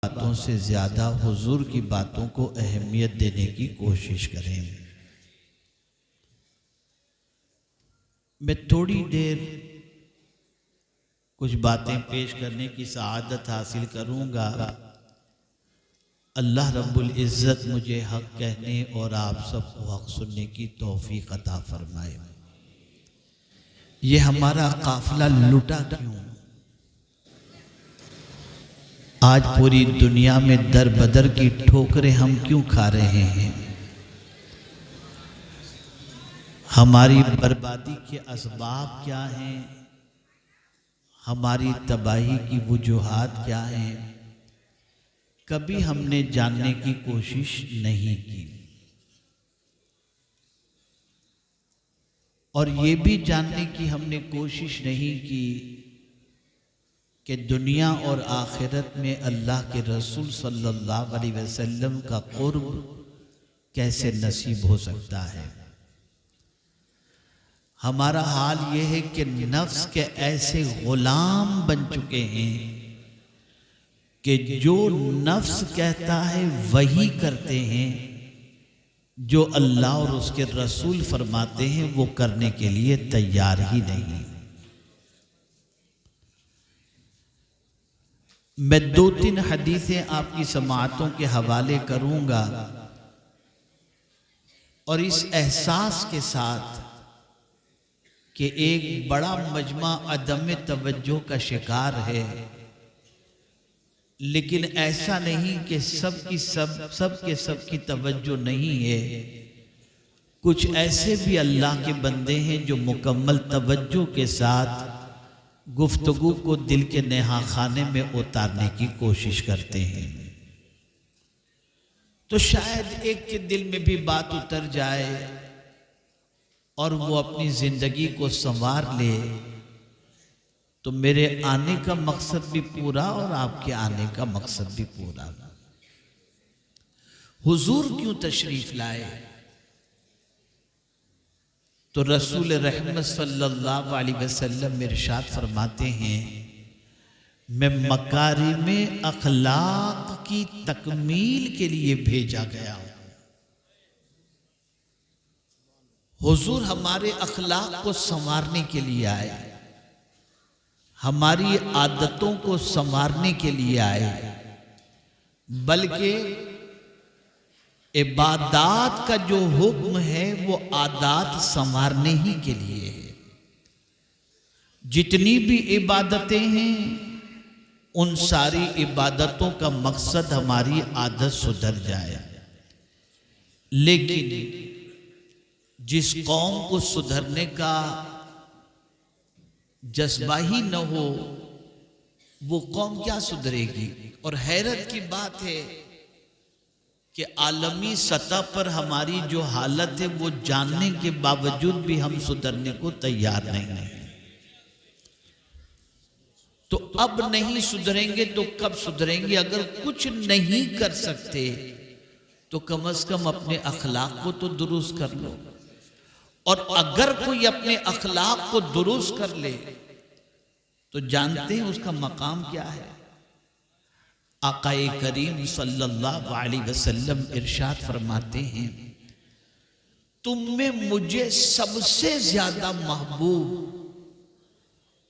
बातों से ज़्यादा हुजूर की बातों को अहमियत देने की कोशिश करें। मैं थोड़ी देर कुछ बातें पेश करने की सआदत हासिल करूंगा। अल्लाह रब्बुल इज़्ज़त मुझे हक़ कहने और आप सबको हक़ सुनने की तौफीक अता फरमाए। ये हमारा काफिला लुटा क्यों? आज पूरी दुनिया में दर बदर की ठोकरें हम क्यों खा रहे हैं? हमारी बर्बादी के असबाब क्या हैं? हमारी तबाही की वजूहात क्या हैं? कभी हमने जानने की कोशिश नहीं की और ये भी जानने की हमने कोशिश नहीं की कि दुनिया और आखिरत में अल्लाह के रसूल सल्लल्लाहु अलैहि वसल्लम का कुर्ब कैसे नसीब हो सकता है। हमारा हाल ये है कि नफ्स के ऐसे गुलाम बन चुके हैं कि जो नफ्स कहता है वही करते हैं, जो अल्लाह और उसके रसूल फरमाते हैं वो करने के लिए तैयार ही नहीं। मैं 2-3 हदीसें आपकी समाअतों के हवाले करूंगा और इस एहसास के साथ कि एक बड़ा मजमा अदम तवज्जो का शिकार है, लेकिन ऐसा नहीं कि सबकी तवज्जो नहीं है। कुछ ऐसे भी अल्लाह के बंदे हैं जो मुकम्मल तवज्जो के साथ गुफ्तगू को दिल के नेहा खाने में उतारने की कोशिश करते हैं। तो शायद एक के दिल में भी बात उतर जाए और वो अपनी जिंदगी को संवार ले, तो मेरे आने का मकसद भी पूरा और आपके आने का मकसद भी पूरा। हुजूर क्यों तशरीफ लाए? तो रसूल रहमत सल्लल्लाहु अलैहि वसल्लम इरशाद फरमाते हैं, मैं मकारिमे अखलाक की तकमील के लिए भेजा गया हूं। हुजूर हमारे अखलाक को संवारने के लिए आए, हमारी आदतों को संवारने के लिए आए, बल्कि इबादत का जो हुक्म है वो आदात संवारने ही के लिए है। जितनी भी इबादतें हैं उन सारी इबादतों का मकसद हमारी आदत सुधर जाए। लेकिन जिस कौम को सुधरने का जज्बा ही न हो वो कौम क्या सुधरेगी? और हैरत की बात है कि आलमी सतह पर हमारी जो हालत है वो जानने के बावजूद भी हम सुधरने को तैयार नहीं हैं। तो अब नहीं सुधरेंगे तो कब सुधरेंगे? अगर कुछ नहीं कर सकते तो कम से कम अपने अखलाक को तो दुरुस्त कर लो। और अगर कोई अपने अखलाक को दुरुस्त कर ले तो जानते हैं उसका मकाम क्या है? आकाए करीम सल्लल्लाहु अलैहि वसल्लम इरशाद फरमाते हैं, तुम में मुझे सबसे ज्यादा महबूब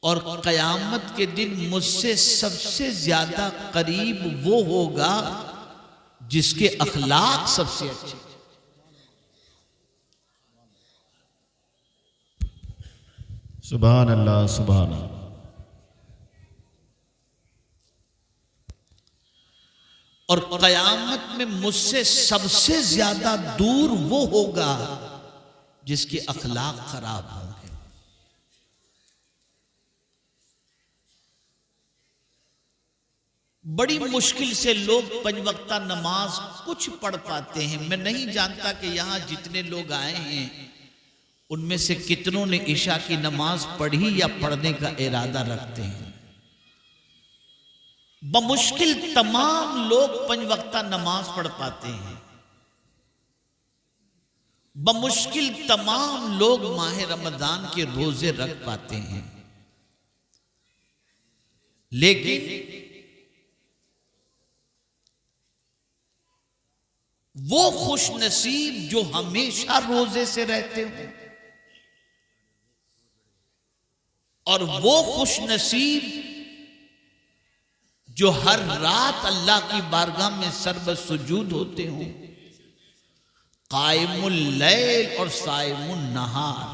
और कयामत के दिन मुझसे सबसे ज्यादा करीब वो होगा जिसके अखलाक सबसे अच्छे। सुभान अल्लाह, सुभान अल्लाह। और कयामत में मुझसे सबसे ज्यादा दूर वो होगा जिसके अखलाक खराब होंगे। बड़ी मुश्किल से लोग पंजवक्ता नमाज कुछ पढ़ पाते हैं। मैं नहीं जानता कि यहां जितने लोग आए हैं उनमें से कितनों ने इशा की नमाज पढ़ी या पढ़ने का इरादा रखते हैं। बमुश्किल तमाम लोग पंजवक्ता नमाज पढ़ पाते हैं। बमुश्किल तमाम लोग माह रमजान के रोजे रख पाते हैं। लेकिन वो खुश नसीब जो हमेशा रोजे से रहते हो, और वो खुश नसीब जो हर रात अल्लाह की बारगाह में सर्ब सुजूद होते हो। कायमुल लैल और साइमुन नहार।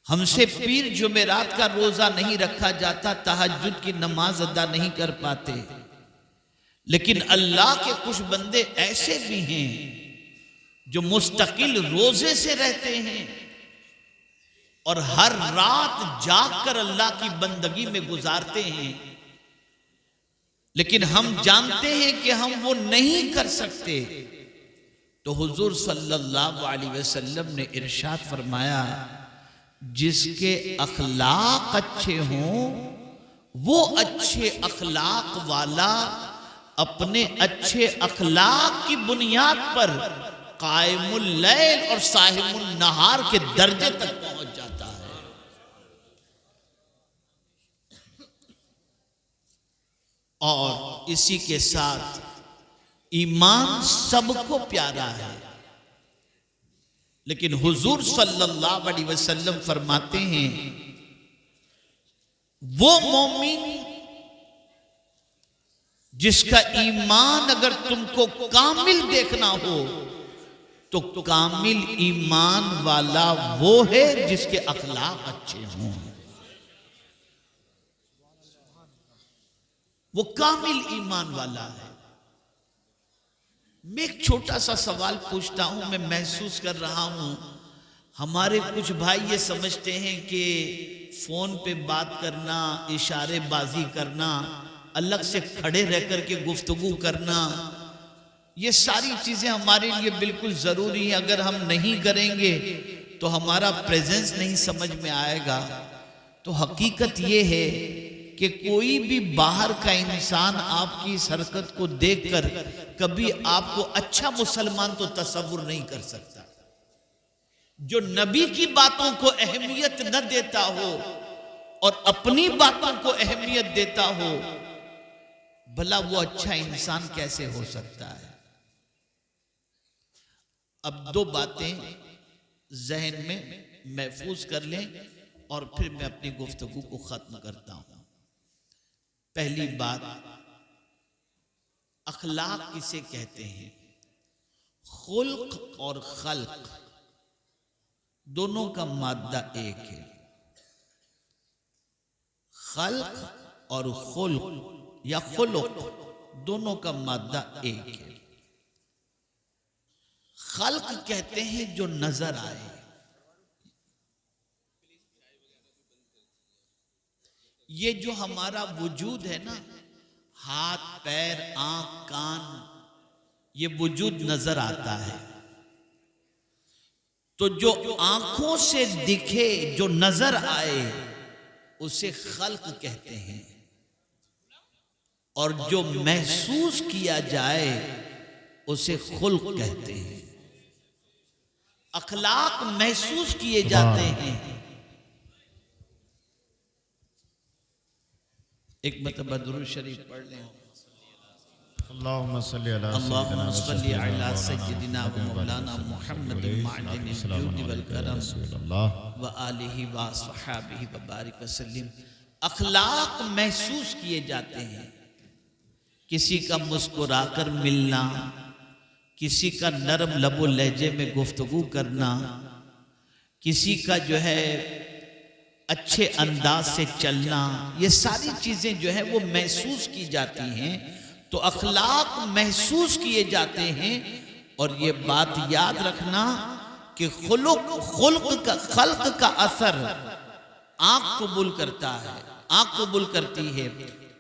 हमसे पीर जुमेरात का रोजा नहीं रखा जाता, तहज्जुद की नमाज अदा नहीं कर पाते, लेकिन अल्लाह के कुछ बंदे ऐसे भी हैं जो मुस्तकिल रोजे से रहते हैं और हर रात जागकर अल्लाह की बंदगी में गुजारते हैं, लेकिन हम जानते हैं कि हम वो नहीं कर सकते। तो हुजूर सल्लल्लाहु अलैहि वसल्लम ने इरशाद फरमाया, जिसके अखलाक अच्छे हों वो अच्छे अखलाक वाला अपने अच्छे अखलाक की बुनियाद पर कायमुल लैल और साहिमुल नहार के दर्जे तक पहुंच जाता है। और इसी के साथ ईमान सबको प्यारा है, लेकिन हुजूर सल्लल्लाहु अलैहि वसल्लम फरमाते हैं, वो मोमिन जिसका ईमान अगर तुमको कामिल देखना हो तो कामिल ईमान वाला वो है जिसके अखलाक अच्छे हों, वो कामिल ईमान वाला है। मैं एक छोटा सा सवाल पूछता हूं, मैं महसूस कर रहा हूं हमारे कुछ भाई ये समझते हैं कि फोन पे बात करना, इशारे बाजी करना, अलग से खड़े रह करके गुफ्तगू करना, ये सारी चीजें हमारे लिए बिल्कुल जरूरी है। अगर हम नहीं करेंगे तो हमारा प्रेजेंस नहीं समझ में आएगा। तो हकीकत ये है कि कोई भी बाहर का इंसान आपकी इस हरकत को देखकर कभी आपको अच्छा मुसलमान तो तसव्वुर नहीं कर सकता। जो नबी की बातों को अहमियत न देता हो और अपनी बातों को अहमियत देता हो, भला वो अच्छा इंसान कैसे हो सकता है। अब दो बातें जहन में महफूज कर लें और फिर मैं अपनी गुफ्तगू को खत्म करता हूं। पहली बात, अखलाक किसे कहते हैं? खुल्क और खल्क दोनों का मादा एक है। खल्क और खुल्क या खुलुक दोनों का मादा एक है। खल्क कहते हैं जो नजर आए, ये जो हमारा वजूद है ना, हाथ पैर आंख कान, ये वजूद नजर आता है। तो जो आंखों से दिखे, जो नजर आए, उसे खल्क कहते हैं, और जो महसूस किया जाए उसे खुल्क कहते हैं। अखलाक महसूस किए जाते हैं। एक मतलब दुरूद शरीफ पढ़ लें। अल्लाहुम्मा सल्ली अला सय्यिदिना व मौलाना मुहम्मदिन मअदिनिल जूद वल करम व आलिहि व अस्हाबिहि व बारिक वसल्लम। अखलाक महसूस किए जाते हैं। किसी का मुस्कुराकर मिलना, किसी का नरम लबो लहजे में गुफ्तगू करना, किसी का जो है अच्छे अंदाज से चलना, ये सारी चीजें जो है वो महसूस की जाती हैं। तो अखलाक महसूस किए जाते हैं। और ये बात याद रखना कि खल्क का असर आंख कबूल करता है, आंख कबूल करती है,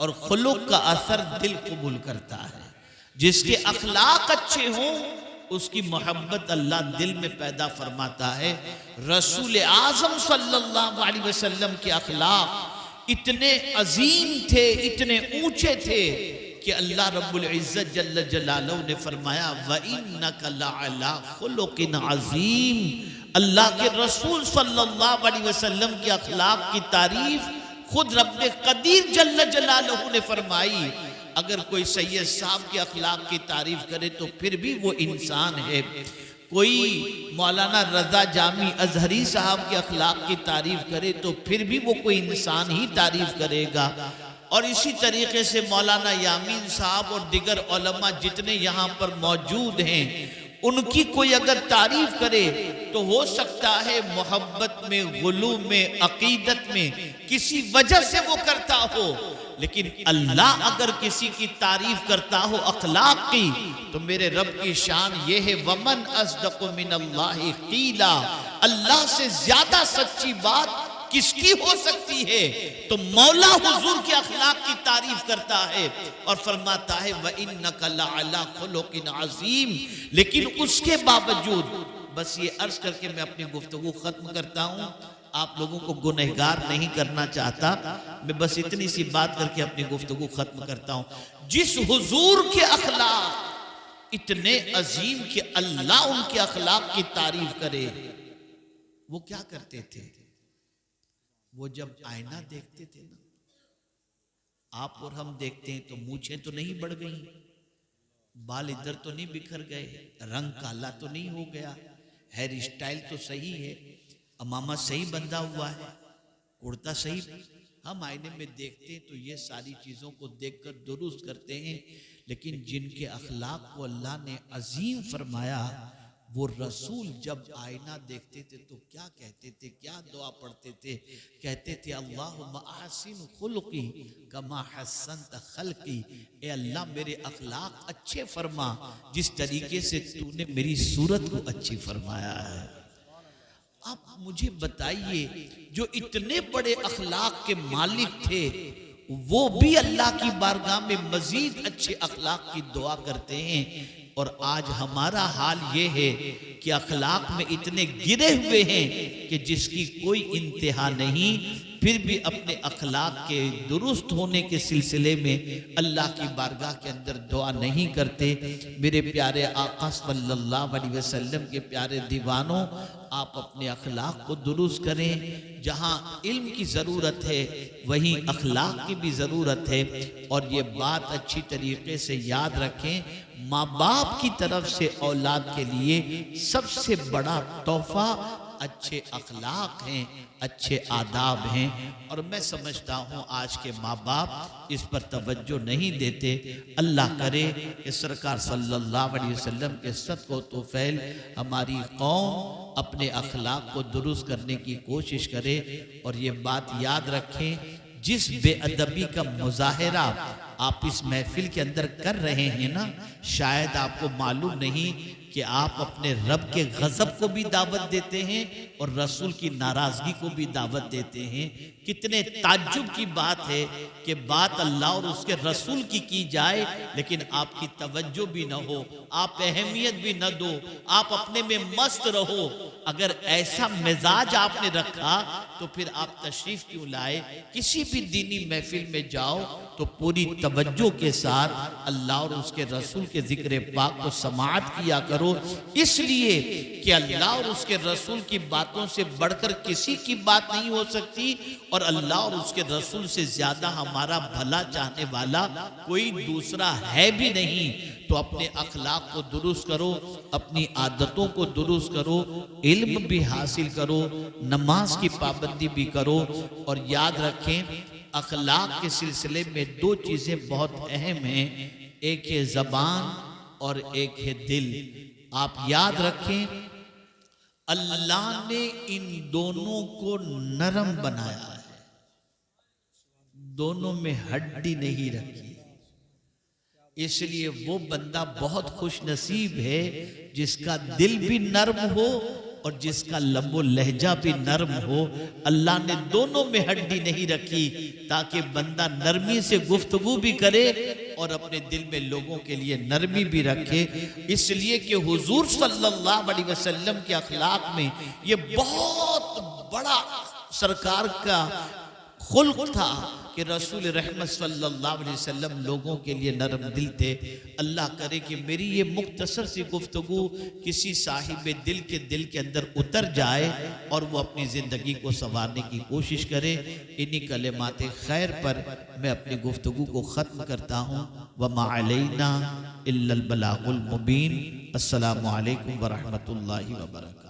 और खुलुक का असर दिल कबूल करता है। जिसके अखलाक अच्छे हों उसकी मोहब्बत अल्लाह दिल में पैदा फरमाता है। रसूल आज़म सल्लल्लाहु अलैहि वसल्लम के अखलाक इतने अजीम थे, इतने ऊंचे थे कि अल्लाह रब्बुल इज्जत जल्ल जलालहू ने फरमाया, व इन्नका लअला खुलुकिन अजीम। अल्लाह के रसूल सल्लल्लाहु अलैहि वसल्लम के अखलाक की तारीफ खुद रब्बे कदीर जल्ल जलालहू ने फरमाई। अगर कोई सैयद साहब के अखलाक की तारीफ करे तो फिर भी वो इंसान है, कोई मौलाना रजा जामी अजहरी साहब के अखलाक की तारीफ करे तो फिर भी वो कोई इंसान ही तारीफ करेगा। और इसी तरीके से मौलाना यामीन साहब और दिगर उलमा जितने यहाँ पर मौजूद हैं, उनकी कोई अगर तारीफ करे तो हो सकता है मोहब्बत में, गुलू में, अकीदत में किसी वजह से वो करता हो, लेकिन अल्लाह अगर किसी की तारीफ करता हो अखलाक की, तो मेरे रब की शान ये है, वमन अस्दक़ु मिनल्लाहि क़ीला, अल्लाह से ज्यादा सच्ची बात किसकी हो सकती है। तो मौला हुजूर के अखलाक की तारीफ करता है और फरमाता है व इन्नका लअला खुलुकिन अज़ीम। लेकिन उसके बावजूद, बस ये अर्ज करके मैं अपनी गुफ्तगू खत्म करता हूँ, आप लोगों को गुनहगार नहीं करना चाहता, मैं बस इतनी सी बात करके अपनी गुफ्तगू खत्म करता हूँ। जिस हुजूर के अखलाक इतने अजीम कि अल्लाह उनके अखलाक की तारीफ करे, वो क्या करते थे? वो जब आईना देखते थे ना, आप और हम देखते हैं तो मूछें तो नहीं बढ़ गई, बाल इधर तो नहीं बिखर गए, रंग काला तो नहीं हो गया, हेयर स्टाइल तो सही है, अमामा सही बंधा हुआ है, कुर्ता सही, हम आईने में देखते हैं तो ये सारी चीज़ों को देखकर दुरुस्त करते हैं। लेकिन जिनके अखलाक को अल्लाह ने अजीम फरमाया, वो रसूल जब आईना देखते थे तो क्या कहते थे, क्या दुआ पढ़ते थे? कहते थे अल्लाहुम्मा अहसिन खुल्की कमा हस्सनत खल्की, ए अल्लाह मेरे अखलाक अच्छे फरमा जिस तरीके से तूने मेरी सूरत को अच्छी फरमाया है। आप मुझे बताइए, जो इतने बड़े अखलाक के मालिक थे, वो भी अल्लाह की बारगाह में मजीद अच्छे अखलाक की दुआ करते हैं। और आज हमारा हाल ये है कि अखलाक में इतने गिरे हुए हैं कि जिसकी कोई इंतहा नहीं, फिर भी अपने अखलाक के दुरुस्त होने के सिलसिले में अल्लाह की बारगाह के अंदर दुआ नहीं करते। मेरे प्यारे आका सल्लल्लाहु अलैहि वसल्लम के प्यारे दीवानों, आप अपने अखलाक को दुरुस्त करें। जहाँ इल्म की ज़रूरत है वहीं अखलाक की भी ज़रूरत है। और ये बात अच्छी तरीके से याद रखें, माँ बाप की तरफ से औलाद के लिए सबसे बड़ा तोहफा अच्छे अखलाक हैं, अच्छे आदाब हैं। और मैं समझता हूँ आज के माँ बाप इस पर तवज्जो नहीं देते। अल्लाह करे कि सरकार सल्लल्लाहु अलैहि वसल्लम के सदक़ो तौफ़ैल हमारी कौम अपने अखलाक को दुरुस्त करने की कोशिश करे। और ये बात याद रखें, जिस बेअदबी का मुजाहिरा आप इस महफिल के अंदर कर रहे हैं ना, शायद आपको मालूम नहीं कि आप अपने रब के गजब को भी दावत देते हैं और रसूल की नाराजगी को भी दावत देते हैं। कितने ताज्जुब की बात है कि बात अल्लाह और उसके रसूल की जाए, लेकिन आपकी तवज्जो भी न हो, आप अहमियत भी न दो, आप अपने में मस्त रहो। अगर ऐसा मिजाज आपने रखा तो फिर आप तशरीफ क्यों लाए? किसी भी दीनी महफिल में जाओ तो पूरी तवज्जो के साथ अल्लाह और उसके रसूल के जिक्र पाक को समाअत किया करो, इसलिए कि अल्लाह और उसके रसूल की बातों से बढ़कर किसी की बात नहीं हो सकती और अल्लाह और उसके रसूल से ज्यादा हमारा भला चाहने वाला कोई दूसरा है भी नहीं। तो अपने अखलाक को दुरुस्त करो, अपनी आदतों को दुरुस्त करो, इल्म भी हासिल करो, नमाज की पाबंदी भी करो। और याद रखें, अखलाक के सिलसिले में दो चीजें बहुत अहम हैं, एक है जबान और एक है दिल। आप याद रखें, अल्लाह ने इन दोनों को नरम बनाया है, दोनों में हड्डी नहीं रखी। इसलिए वो बंदा बहुत खुश नसीब है जिसका दिल भी नर्म हो और जिसका लबो लहजा भी नर्म हो। अल्लाह ने दोनों में हड्डी नहीं रखी ताकि बंदा नरमी से गुफ्तगू भी करे और अपने दिल में लोगों के लिए नरमी भी रखे। इसलिए कि हुजूर सल्लल्लाहु अलैहि वसल्लम के अखलाक में ये बहुत बड़ा सरकार का खुल्क था कि रसूल रहमत सल्लल्लाहु अलैहि वसल्लम लोगों के लिए नरम दिल थे। अल्लाह करे कि मेरी ये मुख्तसर सी गुफ्तगू किसी साहिब दिल के अंदर उतर जाए और वो अपनी ज़िंदगी को संवारने की कोशिश करे। इन्हीं कलिमात खैर पर मैं अपनी गुफ्तगू को ख़त्म करता हूँ। व मा अलैना इल्लल बलागुल मुबीन। अस्सलामु अलैकुम व रहमतुल्लाहि व बरकातहू।